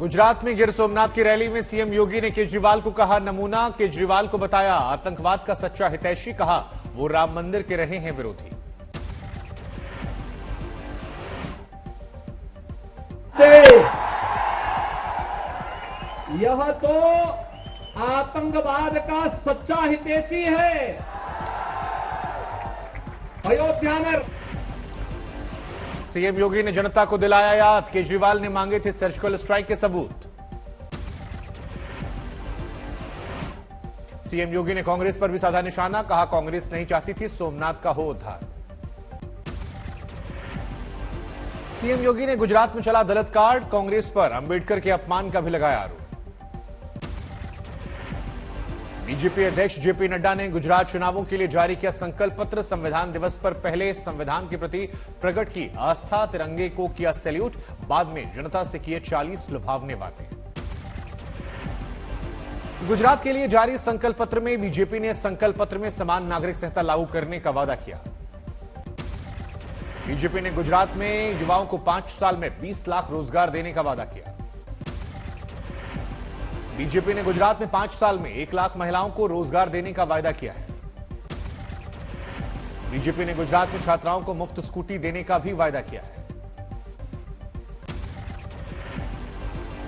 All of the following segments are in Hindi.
गुजरात में गिर सोमनाथ की रैली में सीएम योगी ने केजरीवाल को कहा नमूना। केजरीवाल को बताया आतंकवाद का सच्चा हितैषी। कहा वो राम मंदिर के रहे हैं विरोधी। यह तो आतंकवाद का सच्चा हितैषी है। अयोध्या में सीएम योगी ने जनता को दिलाया याद। केजरीवाल ने मांगे थे सर्जिकल स्ट्राइक के सबूत। सीएम योगी ने कांग्रेस पर भी साधा निशाना। कहा कांग्रेस नहीं चाहती थी सोमनाथ का हो उद्धार। सीएम योगी ने गुजरात में चला दलित कार्ड। कांग्रेस पर अंबेडकर के अपमान का भी लगाया आरोप। बीजेपी अध्यक्ष जेपी नड्डा ने गुजरात चुनावों के लिए जारी किया संकल्प पत्र। संविधान दिवस पर पहले संविधान के प्रति प्रकट की आस्था, तिरंगे को किया सैल्यूट। बाद में जनता से किए 40 लुभावने बातें। गुजरात के लिए जारी संकल्प पत्र में बीजेपी ने संकल्प पत्र में समान नागरिक संहिता लागू करने का वादा किया। बीजेपी ने गुजरात में युवाओं को 5 साल में 20 लाख रोजगार देने का वादा किया। बीजेपी ने गुजरात में 5 साल में 1 लाख महिलाओं को रोजगार देने का वादा किया है। बीजेपी ने गुजरात में छात्राओं को मुफ्त स्कूटी देने का भी वादा किया है।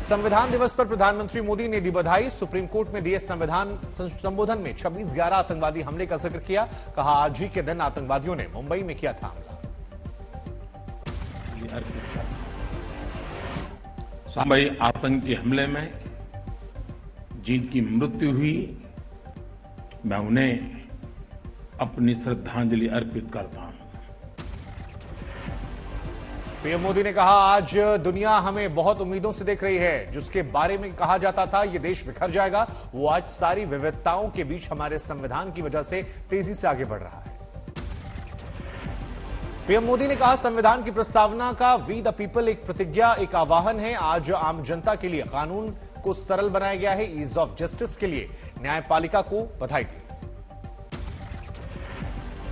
संविधान दिवस पर प्रधानमंत्री मोदी ने दी बधाई। सुप्रीम कोर्ट में दिए संविधान संबोधन में 26/11 आतंकवादी हमले का जिक्र किया। कहा आज ही के दिन आतंकवादियों ने मुंबई में किया था हमला। मुंबई आतंकी हमले में जिनकी मृत्यु हुई, मैं उन्हें अपनी श्रद्धांजलि अर्पित करता हूं। पीएम मोदी ने कहा आज दुनिया हमें बहुत उम्मीदों से देख रही है। जिसके बारे में कहा जाता था ये देश बिखर जाएगा, वो आज सारी विविधताओं के बीच हमारे संविधान की वजह से तेजी से आगे बढ़ रहा है। पीएम मोदी ने कहा संविधान की प्रस्तावना का वी द पीपल एक प्रतिज्ञा, एक आह्वान है। आज आम जनता के लिए कानून को सरल बनाया गया है। ईज ऑफ जस्टिस के लिए न्यायपालिका को बधाई दी।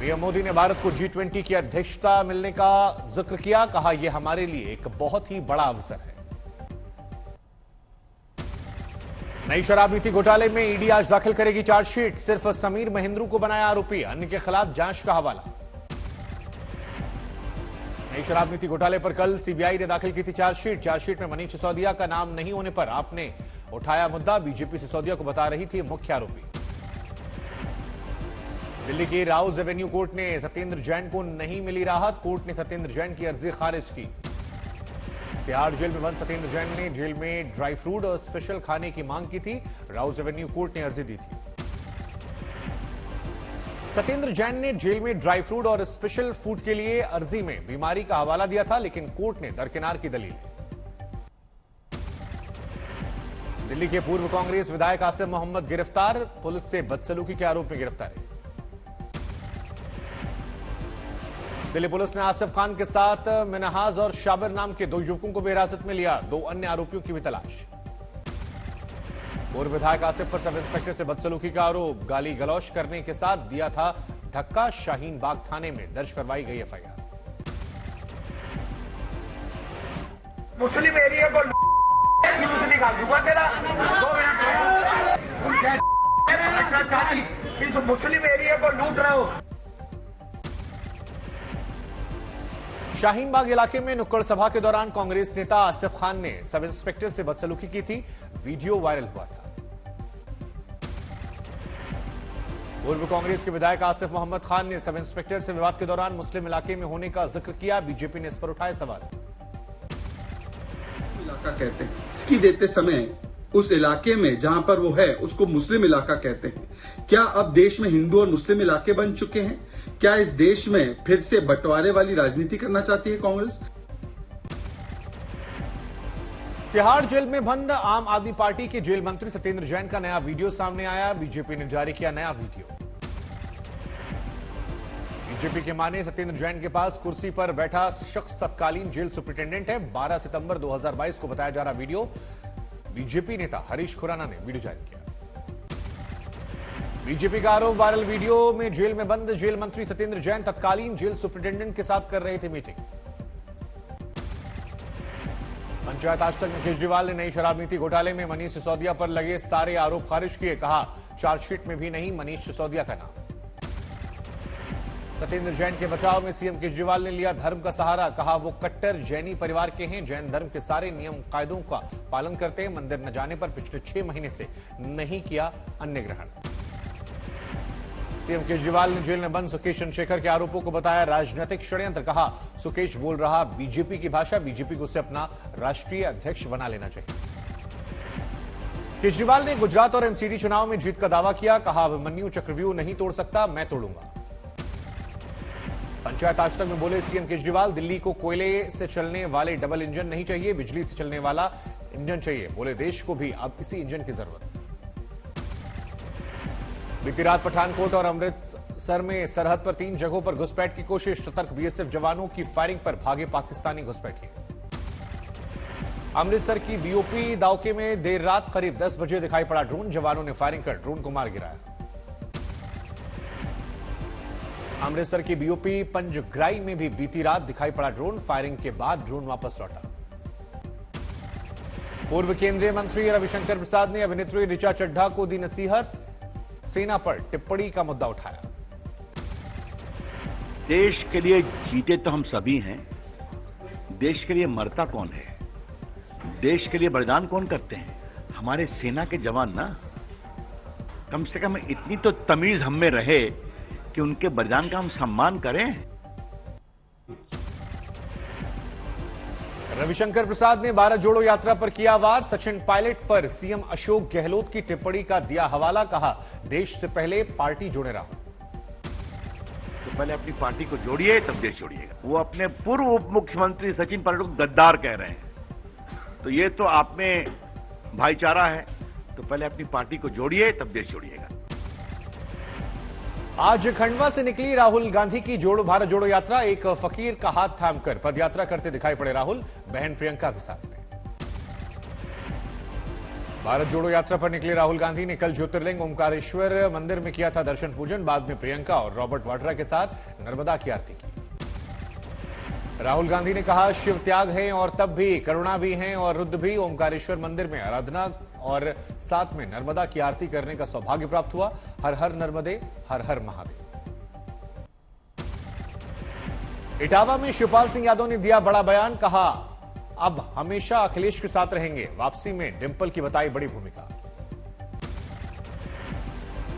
पीएम मोदी ने भारत को G20 की अध्यक्षता मिलने का जिक्र किया। कहा यह हमारे लिए एक बहुत ही बड़ा अवसर है। नई शराब नीति घोटाले में ईडी आज दाखिल करेगी चार्जशीट। सिर्फ समीर महेंद्रू को बनाया आरोपी, अन्य के खिलाफ जांच का हवाला। नई शराब नीति घोटाले पर कल सीबीआई ने दाखिल की थी चार्जशीट। चार्जशीट में मनीष सिसोदिया का नाम नहीं होने पर आपने उठाया मुद्दा। बीजेपी सिसोदिया को बता रही थी मुख्य आरोपी। दिल्ली की राउज एवेन्यू कोर्ट ने सत्येंद्र जैन को नहीं मिली राहत। कोर्ट ने सत्येंद्र जैन की अर्जी खारिज की। तिहाड़ जेल में बंद सत्येंद्र जैन ने जेल में ड्राई फ्रूट और स्पेशल खाने की मांग की थी। राउज एवेन्यू कोर्ट ने अर्जी दी थी। सत्येंद्र जैन ने जेल में ड्राई फ्रूट और स्पेशल फूड के लिए अर्जी में बीमारी का हवाला दिया था, लेकिन कोर्ट ने दरकिनार की दलील। दिल्ली के पूर्व कांग्रेस विधायक आसिफ मोहम्मद गिरफ्तार। पुलिस से बदसलूकी के आरोप में गिरफ्तारी। दिल्ली पुलिस ने आसिफ खान के साथ मिनहाज और शाबिर नाम के 2 युवकों को भी हिरासत में लिया। 2 अन्य आरोपियों की भी तलाश। पूर्व विधायक आसिफ पर सब इंस्पेक्टर से बदसलूकी का आरोप। गाली गलौज करने के साथ दिया था धक्का। शाहीन बाग थाने में दर्ज करवाई गई एफआईआर। मुस्लिम एरिया को निकाल दूंगा तेरा 2 मिनट। इस मुस्लिम एरिया को लूट रहे हो। शाहीन बाग इलाके में नुक्कड़ सभा के दौरान कांग्रेस नेता आसिफ खान ने सब इंस्पेक्टर से बदसलूकी की थी। वीडियो वायरल हुआ था। पूर्व कांग्रेस के विधायक आसिफ मोहम्मद खान ने सब इंस्पेक्टर से विवाद के दौरान मुस्लिम इलाके में होने का जिक्र किया। बीजेपी ने इस पर उठाए सवाल। इलाका कहते हैं कि देते समय उस इलाके में जहां पर वो है उसको मुस्लिम इलाका कहते हैं। क्या अब देश में हिंदू और मुस्लिम इलाके बन चुके हैं? क्या इस देश में फिर से बंटवारे वाली राजनीति करना चाहती है कांग्रेस? तिहाड़ जेल में बंद आम आदमी पार्टी के जेल मंत्री सत्येंद्र जैन का नया वीडियो सामने आया। बीजेपी ने जारी किया नया वीडियो। बीजेपी के माने सत्येंद्र जैन के पास कुर्सी पर बैठा शख्स तत्कालीन जेल सुपरिटेंडेंट है। 12 सितंबर 2022 को बताया जा रहा वीडियो। बीजेपी नेता हरीश खुराना ने वीडियो जारी किया। बीजेपी का आरोप वायरल वीडियो में जेल में बंद जेल मंत्री सत्येंद्र जैन तत्कालीन जेल सुपरिटेंडेंट के साथ कर रहे थे मीटिंग। पंचायत आज तक में केजरीवाल ने नई शराब नीति घोटाले में मनीष सिसोदिया पर लगे सारे आरोप खारिज किए। कहा चार्जशीट में भी नहीं मनीष सिसोदिया का नाम। सत्येंद्र जैन के बचाव में सीएम केजरीवाल ने लिया धर्म का सहारा। कहा वो कट्टर जैनी परिवार के हैं, जैन धर्म के सारे नियम कायदों का पालन करते हैं। मंदिर न जाने पर पिछले 6 महीने से नहीं किया अन्य ग्रहण। सीएम केजरीवाल ने जेल में बंद सुकेश चंद्रशेखर के आरोपों को बताया राजनीतिक षड्यंत्र। कहा सुकेश बोल रहा बीजेपी की भाषा, बीजेपी को उसे अपना राष्ट्रीय अध्यक्ष बना लेना चाहिए। केजरीवाल ने गुजरात और एमसीडी चुनाव में जीत का दावा किया। कहा अभिमन्यु चक्रव्यूह नहीं तोड़ सकता, मैं तोड़ूंगा। पंचायत आज तक में बोले सीएम केजरीवाल, दिल्ली को कोयले से चलने वाले डबल इंजन नहीं चाहिए, बिजली से चलने वाला इंजन चाहिए। बोले देश को भी अब इसी इंजन की जरूरत है। बीती रात पठानकोट और अमृतसर में सरहद पर 3 जगहों पर घुसपैठ की कोशिश। सतर्क बीएसएफ जवानों की फायरिंग पर भागे पाकिस्तानी घुसपैठिए। अमृतसर की बीओपी दावके में देर रात करीब 10 बजे दिखाई पड़ा ड्रोन। जवानों ने फायरिंग कर ड्रोन को मार गिराया। अमृतसर की बीओपी पंजग्राई में भी बीती रात दिखाई पड़ा ड्रोन। फायरिंग के बाद ड्रोन वापस लौटा। पूर्व केंद्रीय मंत्री रविशंकर प्रसाद ने अभिनेत्री ऋचा चड्ढा को दी नसीहत। सेना पर टिप्पणी का मुद्दा उठाया। देश के लिए जीते तो हम सभी हैं, देश के लिए मरता कौन है, देश के लिए बलिदान कौन करते हैं? हमारे सेना के जवान ना। कम से कम इतनी तो तमीज हम में रहे कि उनके बलिदान का हम सम्मान करें। रविशंकर प्रसाद ने भारत जोड़ो यात्रा पर किया वार। सचिन पायलट पर सीएम अशोक गहलोत की टिप्पणी का दिया हवाला। कहा देश से पहले पार्टी जोड़े रहो। तो पहले अपनी पार्टी को जोड़िए तब देश जोड़िएगा। वो अपने पूर्व उप मुख्यमंत्री सचिन पायलट को गद्दार कह रहे हैं, तो ये तो आप में भाईचारा है। तो पहले अपनी पार्टी को जोड़िए तब देश जोड़िएगा। आज खंडवा से निकली राहुल गांधी की भारत जोड़ो यात्रा। एक फकीर का हाथ थामकर पदयात्रा करते दिखाई पड़े राहुल, बहन प्रियंका भी साथ में। भारत जोड़ो यात्रा पर निकले राहुल गांधी ने कल ज्योतिर्लिंग ओमकारेश्वर मंदिर में किया था दर्शन पूजन। बाद में प्रियंका और रॉबर्ट वाड्रा के साथ नर्मदा की आरती की। राहुल गांधी ने कहा शिव त्याग है और तब भी करुणा भी है और रुद्र भी। ओमकारेश्वर मंदिर में आराधना और साथ में नर्मदा की आरती करने का सौभाग्य प्राप्त हुआ। हर हर नर्मदे, हर हर महादेव। इटावा में शिवपाल सिंह यादव ने दिया बड़ा बयान। कहा अब हमेशा अखिलेश के साथ रहेंगे। वापसी में डिंपल की बताई बड़ी भूमिका।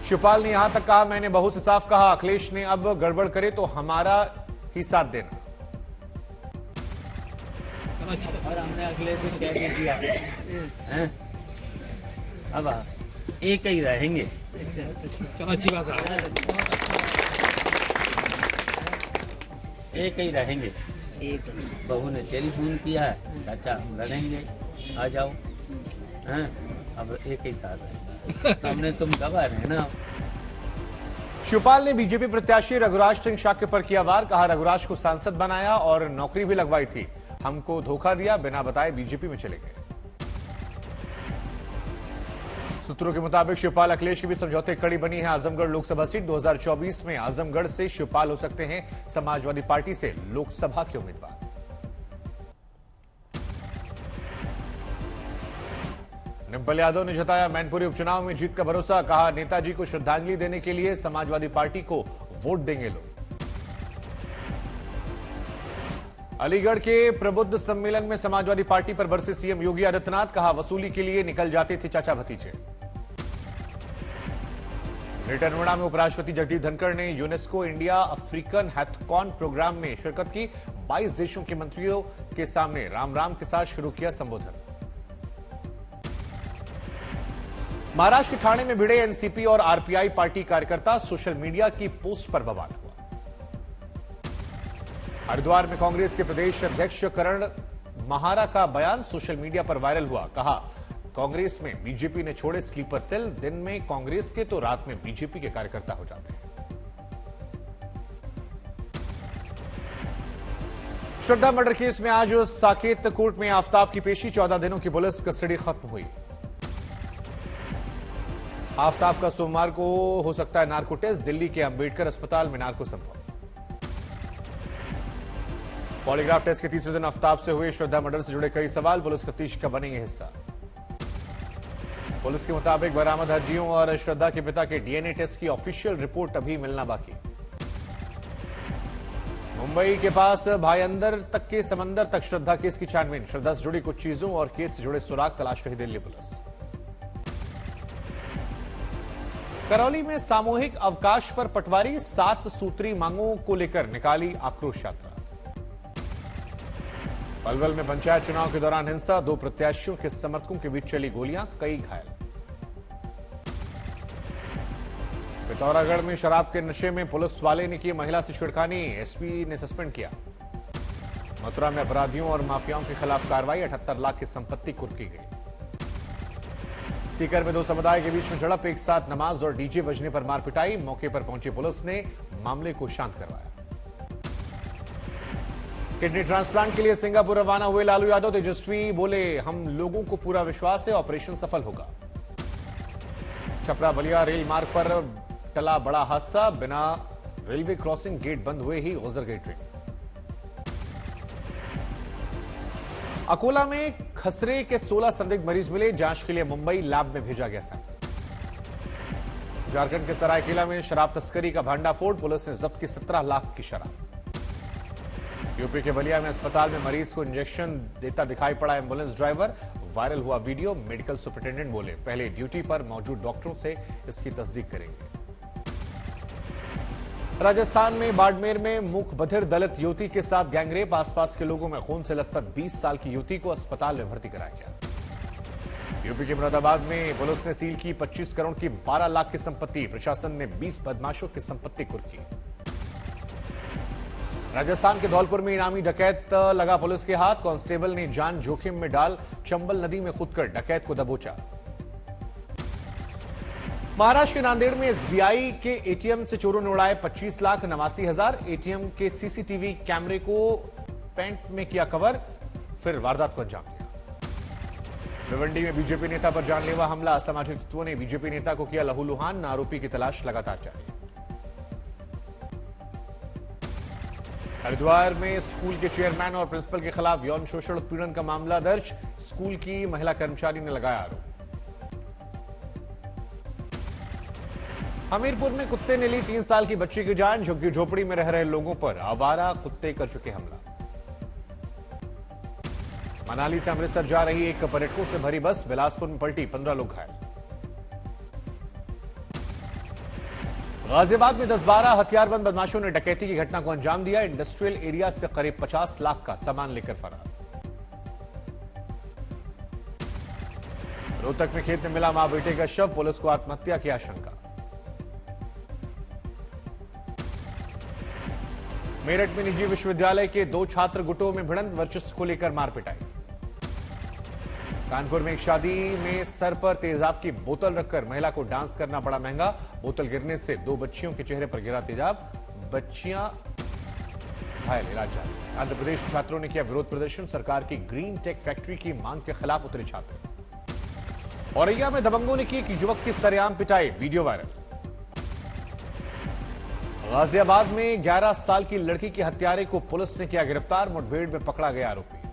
शिवपाल ने यहां तक कहा मैंने बहुत से साफ कहा, अखिलेश ने अब गड़बड़ करे तो हमारा ही साथ देना। और हमने अखिलेश को क्या किया है? अब एक ही रहेंगे। चलो अच्छी बात है। एक ही रहेंगे। एक बहू ने टेलीफोन किया है, चाचा हम लड़ेंगे, आ जाओ। हैं अब एक ही साथ रहेंगे। हमने तुम गवा रहे ना। शिवपाल ने बीजेपी प्रत्याशी रघुराज सिंह शाक्य पर किया वार। कहा रघुराज को सांसद बनाया और नौकरी भी लगवाई थी, हमको धोखा दिया, बिना बताए बीजेपी में चले गए। सूत्रों के मुताबिक शिवपाल अखिलेश की भी समझौते कड़ी बनी है। आजमगढ़ लोकसभा सीट 2024 में आजमगढ़ से शिवपाल हो सकते हैं समाजवादी पार्टी से लोकसभा के उम्मीदवार। डिंपल यादव ने जताया मैनपुरी उपचुनाव में जीत का भरोसा। कहा नेताजी को श्रद्धांजलि देने के लिए समाजवादी पार्टी को वोट देंगे लोग। अलीगढ़ के प्रबुद्ध सम्मेलन में समाजवादी पार्टी पर बरसे सीएम योगी आदित्यनाथ। कहा वसूली के लिए निकल जाते थे चाचा भतीजे। ग्रेटर नोएडा में उपराष्ट्रपति जगदीप धनखड़ ने यूनेस्को इंडिया अफ्रीकन हैथकॉन प्रोग्राम में शिरकत की। 22 देशों के मंत्रियों के सामने राम राम के साथ शुरू किया संबोधन। महाराष्ट्र के ठाणे में भिड़े एनसीपी और आरपीआई पार्टी कार्यकर्ता। सोशल मीडिया की पोस्ट पर बवाल हुआ। हरिद्वार में कांग्रेस के प्रदेश अध्यक्ष करण महारा का बयान सोशल मीडिया पर वायरल हुआ। कहा कांग्रेस में बीजेपी ने छोड़े स्लीपर सेल, दिन में कांग्रेस के तो रात में बीजेपी के कार्यकर्ता हो जाते हैं। श्रद्धा मर्डर केस में आज साकेत कोर्ट में आफ्ताब की पेशी। 14 दिनों की पुलिस कस्टडी खत्म हुई। आफ्ताब का सोमवार को हो सकता है नार्को टेस्ट। दिल्ली के अंबेडकर अस्पताल में नार्को संभव। पॉलीग्राफ टेस्ट के तीसरे दिन आफ्ताब से हुए श्रद्धा मर्डर से जुड़े कई सवाल, पुलिस तफ्तीश का बनेंगे हिस्सा। पुलिस के मुताबिक बरामद हड्डियों और श्रद्धा के पिता के डीएनए टेस्ट की ऑफिशियल रिपोर्ट अभी मिलना बाकी। मुंबई के पास भाई अंदर तक के समंदर तक श्रद्धा केस की छानबीन, श्रद्धा से जुड़ी कुछ चीजों और केस से जुड़े सुराग तलाश रही दिल्ली पुलिस। करौली में सामूहिक अवकाश पर पटवारी, 7 सूत्री मांगों को लेकर निकाली आक्रोश यात्रा। पलवल में पंचायत चुनाव के दौरान हिंसा, 2 प्रत्याशियों के समर्थकों के बीच चली गोलियां, कई घायल। पिथौरागढ़ में शराब के नशे में पुलिस वाले ने की महिला से छिड़खानी, एसपी ने सस्पेंड किया। मथुरा में अपराधियों और माफियाओं के खिलाफ कार्रवाई, 78 लाख की संपत्ति कुर्क की गई। सीकर में 2 समुदाय के बीच में झड़प, एक साथ नमाज और डीजे बजने पर मार पिटाई, मौके पर पहुंची पुलिस ने मामले को शांत करवाया। किडनी ट्रांसप्लांट के लिए सिंगापुर रवाना हुए लालू यादव, तेजस्वी बोले हम लोगों को पूरा विश्वास है ऑपरेशन सफल होगा। छपरा बलिया रेल मार्ग पर टला बड़ा हादसा, बिना रेलवे क्रॉसिंग गेट बंद हुए ही गुजर गई ट्रेन। अकोला में खसरे के 16 संदिग्ध मरीज मिले, जांच के लिए मुंबई लैब में भेजा गया सैंपल। झारखंड के सरायकेला में शराब तस्करी का भांडाफोड़, पुलिस ने जब्त की 17 लाख की शराब। यूपी के बलिया में अस्पताल में मरीज को इंजेक्शन देता दिखाई पड़ा एम्बुलेंस ड्राइवर, वायरल हुआ वीडियो, मेडिकल सुपरिटेंडेंट बोले पहले ड्यूटी पर मौजूद डॉक्टरों से इसकी तस्दीक करेंगे। राजस्थान में बाड़मेर में मूक बधिर दलित युवती के साथ गैंगरेप, आसपास के लोगों में खून से लथपथ 20 साल की युवती को अस्पताल में भर्ती कराया गया। यूपी के मुरादाबाद में पुलिस ने सील की 25 करोड़ की 12 लाख की संपत्ति, प्रशासन ने 20 बदमाशों की संपत्ति कुर्क की। राजस्थान के धौलपुर में इनामी डकैत लगा पुलिस के हाथ, कांस्टेबल ने जान जोखिम में डाल चंबल नदी में कूदकर डकैत को दबोचा। महाराष्ट्र के नांदेड़ में एसबीआई के एटीएम से चोरों ने उड़ाए 25,89,000। एटीएम के सीसीटीवी कैमरे को पेंट में किया कवर, फिर वारदात को अंजाम दिया। भिवंडी में बीजेपी नेता पर जानलेवा हमला, असामाजिक तत्वों ने बीजेपी नेता को किया लहूलुहान, आरोपी की तलाश लगातार जारी। हरिद्वार में स्कूल के चेयरमैन और प्रिंसिपल के खिलाफ यौन शोषण उत्पीड़न का मामला दर्ज, स्कूल की महिला कर्मचारी ने लगाया आरोप। हमीरपुर में कुत्ते ने ली 3 साल की बच्ची की जान, झुग्गी झोपड़ी में रह रहे लोगों पर आवारा कुत्ते कर चुके हमला। मनाली से अमृतसर जा रही एक पर्यटकों से भरी बस बिलासपुर में पलटी, 15 लोग घायल। गाजियाबाद में 10-12 हथियारबंद बदमाशों ने डकैती की घटना को अंजाम दिया, इंडस्ट्रियल एरिया से करीब 50 लाख का सामान लेकर फरार। रोहतक में खेत में मिला मां बेटे का शव, पुलिस को आत्महत्या की आशंका। मेरठ में निजी विश्वविद्यालय के 2 छात्र गुटों में भिड़ंत, वर्चस्व को लेकर मार पिटाई। कानपुर में एक शादी में सर पर तेजाब की बोतल रखकर महिला को डांस करना पड़ा महंगा, बोतल गिरने से 2 बच्चियों के चेहरे पर गिरा तेजाब, बच्चियां घायल, इलाज जारी। आंध्र प्रदेश छात्रों ने किया विरोध प्रदर्शन, सरकार की ग्रीन टेक फैक्ट्री की मांग के खिलाफ उतरे छात्र। औरैया में दबंगों ने की एक युवक की सरेआम पिटाई, वीडियो वायरल। गाजियाबाद में 11 साल की लड़की के हत्यारे को पुलिस ने किया गिरफ्तार, मुठभेड़ में पकड़ा गया आरोपी।